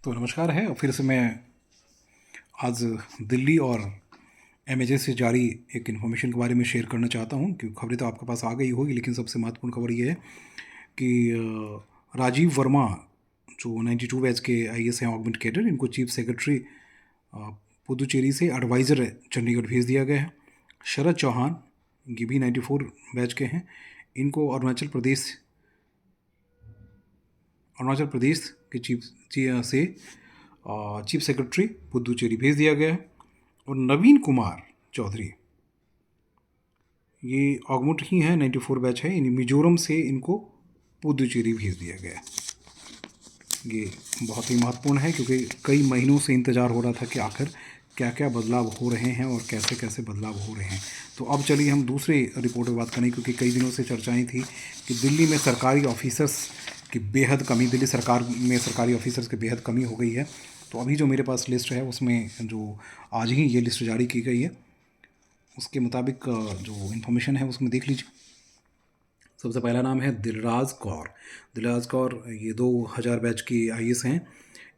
तो नमस्कार है। और फिर से मैं आज दिल्ली और एमएजे से जारी एक इन्फॉर्मेशन के बारे में शेयर करना चाहता हूं, क्योंकि खबरें तो आपके पास आ गई होगी, लेकिन सबसे महत्वपूर्ण खबर ये है कि राजीव वर्मा जो 92 बैच के आईएएस हैं, ऑगमेंट कैडर, इनको चीफ सेक्रेटरी पुदुचेरी से एडवाइज़र चंडीगढ़ भेज दिया गया है। शरद चौहान, ये भी 94 बैच के हैं, इनको अरुणाचल प्रदेश के चीफ सेक्रेटरी पुदुचेरी भेज दिया गया है। और नवीन कुमार चौधरी, ये ऑगमुट ही हैं, 94 बैच है, इन मिजोरम से इनको पुदुचेरी भेज दिया गया है। ये बहुत ही महत्वपूर्ण है, क्योंकि कई महीनों से इंतज़ार हो रहा था कि आखिर क्या क्या बदलाव हो रहे हैं और कैसे कैसे बदलाव हो रहे हैं। तो अब चलिए हम दूसरे रिपोर्ट पर बात करें, क्योंकि कई दिनों से चर्चाएं थी कि दिल्ली में सरकारी ऑफिसर्स की बेहद कमी, दिल्ली सरकार में सरकारी ऑफिसर्स की बेहद कमी हो गई है। तो अभी जो मेरे पास लिस्ट है, उसमें जो आज ही ये लिस्ट जारी की गई है, उसके मुताबिक जो इन्फॉर्मेशन है उसमें देख लीजिए। सबसे पहला नाम है दिलराज कौर। दिलराज कौर ये 2000 बैच की आईएएस हैं।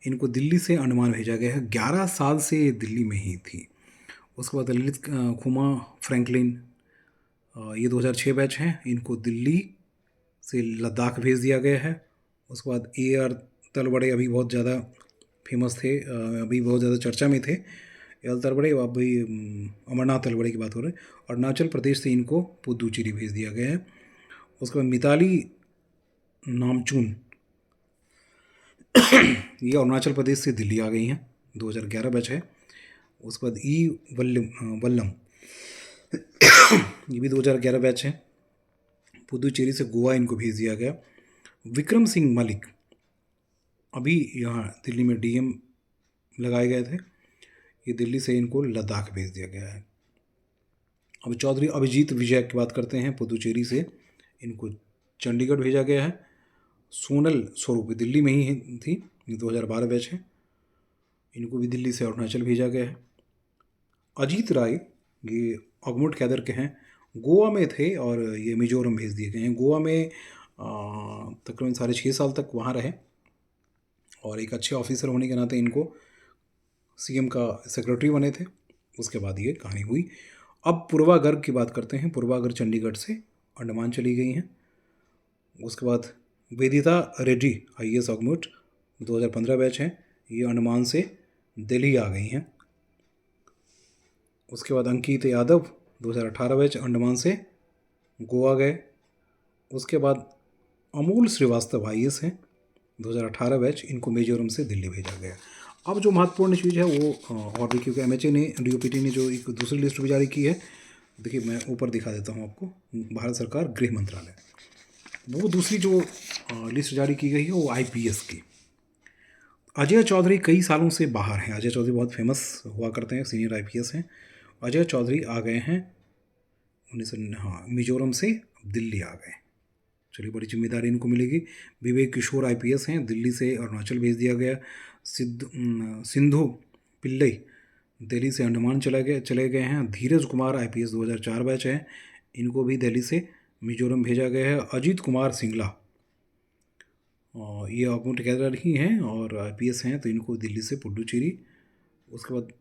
इनको दिल्ली से अंडमान भेजा गया है। 11 साल से दिल्ली में ही थी। उसके बाद ललित खुमा फ्रैंकलिन, ये 2006 बैच हैं, इनको दिल्ली से लद्दाख भेज दिया गया है। उसके बाद AR तलवड़े, अभी बहुत ज़्यादा फेमस थे, अभी बहुत ज़्यादा चर्चा में थे। एल तलवड़े, अभी अमरनाथ तलवड़े की बात हो रही है। अरुणाचल प्रदेश से इनको पुदुचेरी भेज दिया गया है। उसके बाद मिताली नामचून, ये अरुणाचल प्रदेश से दिल्ली आ गई हैं, 2011 बैच है। उसके बाद वल्लम, ये भी 2011 बैच है, पुदुचेरी से गोवा इनको भेज दिया गया। विक्रम सिंह मलिक, अभी यहाँ दिल्ली में DM लगाए गए थे, ये दिल्ली से इनको लद्दाख भेज दिया गया है। अब चौधरी अभिजीत विजय की बात करते हैं, पुदुचेरी से इनको चंडीगढ़ भेजा गया है। सोनल स्वरूप दिल्ली में ही थी, 2012 बैच है, इनको भी दिल्ली से अरुणाचल भेजा गया है। अजीत राय, ये ऑगमुट कैडर के हैं, गोवा में थे और ये मिजोरम भेज दिए गए हैं। गोवा में तकरीबन 6.5 साल तक वहाँ रहे और एक अच्छे ऑफिसर होने के नाते इनको CM का सेक्रेटरी बने थे। उसके बाद ये कहानी हुई। अब पूर्वा गर्ग की बात करते हैं। पूर्वा गर्ग चंडीगढ़ से अंडमान चली गई हैं। उसके बाद वेदिता रेड्डी, IAS ऑगमुट, 2015 बैच हैं, ये अंडमान से दिल्ली आ गई हैं। उसके बाद अंकित यादव, 2018 बैच, अंडमान से गोवा गए। उसके बाद अमूल श्रीवास्तव IAS हैं, 2018 बैच, इनको मिजोरम से दिल्ली भेजा गया। अब जो महत्वपूर्ण चीज़ है वो और भी, क्योंकि MHA ने, DOPT ने जो एक दूसरी लिस्ट भी जारी की है, देखिए मैं ऊपर दिखा देता हूँ आपको, भारत सरकार गृह मंत्रालय, वो दूसरी जो लिस्ट जारी की गई है वो IPS की। अजय चौधरी कई सालों से बाहर हैं। अजय चौधरी बहुत फेमस हुआ करते हैं, सीनियर IPS हैं। अजय चौधरी आ गए हैं 19, मिजोरम से दिल्ली आ गए। चलिए, बड़ी जिम्मेदारी इनको मिलेगी। विवेक किशोर IPS हैं, दिल्ली से अरुणाचल भेज दिया गया। सिंधु पिल्लई, दिल्ली से अंडमान चले गए हैं। धीरज कुमार IPS, 2004 बैच हैं, इनको भी दिल्ली से मिजोरम भेजा गया है। अजीत कुमार सिंगला, ये ऑगमुट कैडर ही हैं और IPS हैं, तो इनको दिल्ली से पुडुचेरी। उसके बाद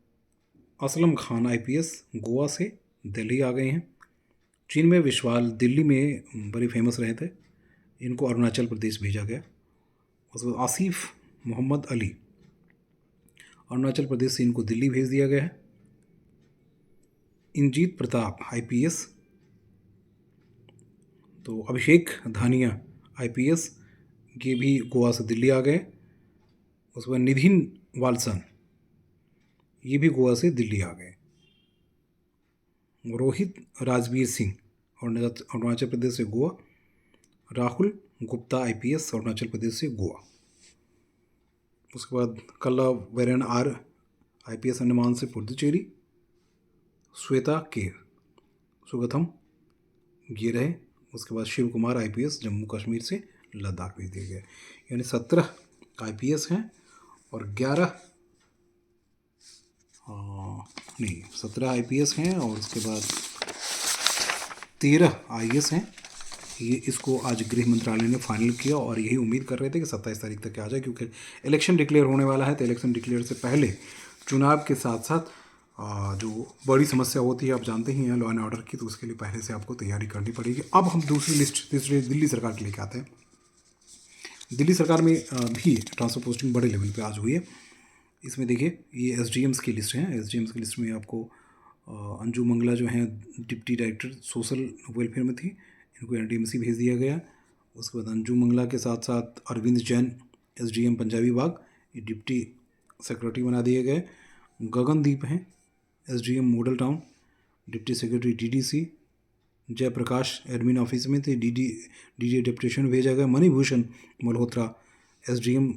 असलम खान IPS, गोवा से दिल्ली आ गए हैं। चिन्मय विश्वाल, दिल्ली में बड़े फेमस रहे थे, इनको अरुणाचल प्रदेश भेजा गया। उसके बाद आसिफ मोहम्मद अली, अरुणाचल प्रदेश से इनको दिल्ली भेज दिया गया है। इंजीत प्रताप IPS, तो अभिषेक धानिया IPS, ये भी गोवा से दिल्ली आ गए। उसके बाद निधिन वालसन, ये भी गोवा से दिल्ली आ गए। रोहित राजवीर सिंह, अरुणाचल प्रदेश से गोवा। राहुल गुप्ता IPS, अरुणाचल प्रदेश से गोवा। उसके बाद कल्ला वेरन R IPS, अंडमान से पुडुचेरी। श्वेता के सुगथम, ये रहे। उसके बाद शिव कुमार IPS, जम्मू कश्मीर से लद्दाख भेज दिए गए। यानी 17 IPS हैं और 17 IPS हैं और उसके बाद 13 IAS हैं ये इसको आज गृह मंत्रालय ने फाइनल किया और यही उम्मीद कर रहे थे कि 27 तारीख तक आ जाए, क्योंकि इलेक्शन डिक्लेयर होने वाला है। तो इलेक्शन डिक्लेयर से पहले चुनाव के साथ साथ जो बड़ी समस्या होती है आप जानते ही हैं लॉ एंड ऑर्डर की, तो उसके लिए पहले से आपको तैयारी करनी पड़ेगी। अब हम दूसरी लिस्ट तीसरी दिल्ली सरकार के लेके आते हैं। दिल्ली सरकार में भी ट्रांसफर पोस्टिंग बड़े लेवल पे आज हुई है। इसमें देखिए ये एसडीएम्स की लिस्ट है। एसडीएम्स की लिस्ट में आपको अंजू मंगला जो हैं डिप्टी डायरेक्टर सोशल वेलफेयर में थी, इनको एनडीएमसी भेज दिया गया। उसके बाद अंजू मंगला के साथ साथ अरविंद जैन एसडीएम पंजाबी बाग, ये डिप्टी सेक्रेटरी बना दिए गए। गगनदीप हैं SDM Model Town, deputy secretary DDC. Jaiprakash admin office में थे, डीडी डेप्यूटेशन भेजा गया। Manibhushan Malhotra SDM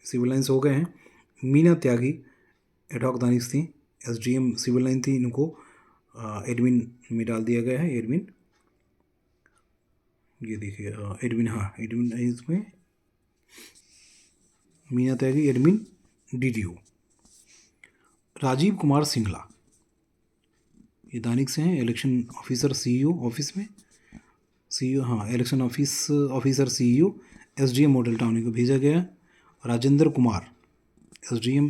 Civil Lines हो गए हैं। मीना त्यागी एडहॉक दानिश थी, एसडीएम सिविल लाइन थी, इनको एडमिन में डाल दिया गया है। एडमिन ये देखिए एडमिन, हाँ एडमिन इसमें मीना त्यागी एडमिन डीडीओ। राजीव कुमार सिंगला ये दानिक से हैं, इलेक्शन ऑफिसर सीईओ ऑफिस में, सीईओ हाँ election officer CEO SDM Model town को भेजा गया। राजेंद्र कुमार एसडीएम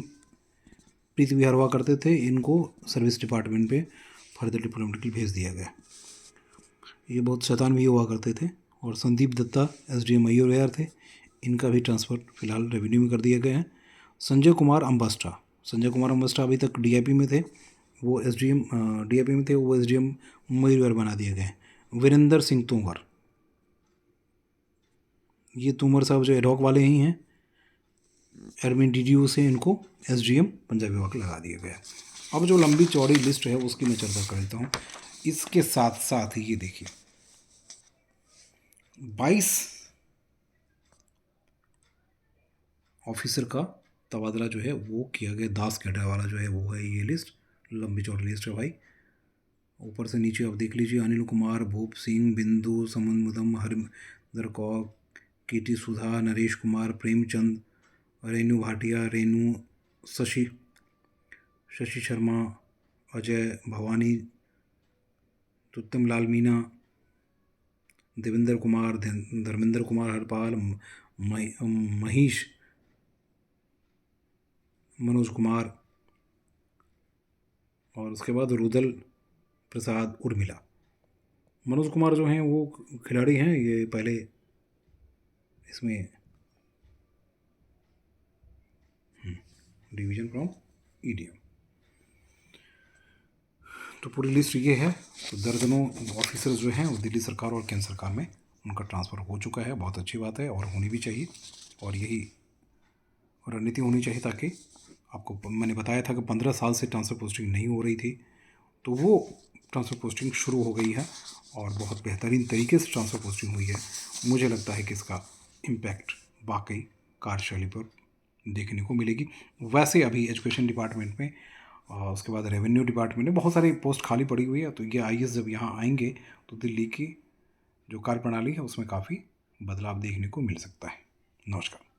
प्रीति विहार हुआ करते थे, इनको सर्विस डिपार्टमेंट पे फर्दर डिप्लोमेट के लिए भेज दिया गया। ये बहुत शैतान भी हुआ करते थे। और संदीप दत्ता एसडीएम मयूर विहार थे, इनका भी ट्रांसफ़र फिलहाल रेवेन्यू में कर दिया गया है। संजय कुमार अम्बास्टा अभी तक डीआईपी में थे, वो एसडीएम डीआईपी में थे, वो एसडीएम मयूर विहार बना दिए गए। वीरेंद्र सिंह तोमर, ये तोमर साहब जो एडहॉक वाले ही हैं, एडमिन डीडीओ से इनको एसडीएम पंजाबी बाग लगा दिया गया। अब जो लंबी चौड़ी लिस्ट है उसकी मैं चर्चा कर लेता हूँ। इसके साथ साथ ये देखिए 22 ऑफिसर का तबादला जो है वो किया गया। दास कैडर वाला जो है वो है ये लिस्ट, लंबी चौड़ी लिस्ट है भाई। ऊपर से नीचे आप देख लीजिए, अनिल कुमार, भूप सिंह, बिंदु, समन मुदम, हरिंदर कौर, केटी सुधा, नरेश कुमार, प्रेमचंद, रेणु भाटिया, रेणु, शशि शर्मा, अजय भवानी, तुत्तम लाल मीना, देवेंद्र कुमार, धर्मेंद्र कुमार हरपाल, महेश, मनोज कुमार, और उसके बाद रुदल प्रसाद उर्मिला। मनोज कुमार जो हैं वो खिलाड़ी हैं, ये पहले इसमें डिवीजन फ्रॉम ईडीएम। तो पूरी लिस्ट ये है। तो दर्जनों ऑफिसर्स जो हैं वो दिल्ली सरकार और केंद्र सरकार में उनका ट्रांसफ़र हो चुका है। बहुत अच्छी बात है और होनी भी चाहिए, और यही रणनीति होनी चाहिए, ताकि आपको मैंने बताया था कि 15 साल से ट्रांसफ़र पोस्टिंग नहीं हो रही थी, तो वो ट्रांसफ़र पोस्टिंग शुरू हो गई है और बहुत बेहतरीन तरीके से ट्रांसफ़र पोस्टिंग हुई है। मुझे लगता है कि इसका इम्पैक्ट वाकई कार्यशैली पर देखने को मिलेगी। वैसे अभी एजुकेशन डिपार्टमेंट में और उसके बाद रेवेन्यू डिपार्टमेंट में बहुत सारी पोस्ट खाली पड़ी हुई है। तो ये आईएएस जब यहाँ आएंगे तो दिल्ली की जो कार्यप्रणाली है उसमें काफ़ी बदलाव देखने को मिल सकता है। नमस्कार।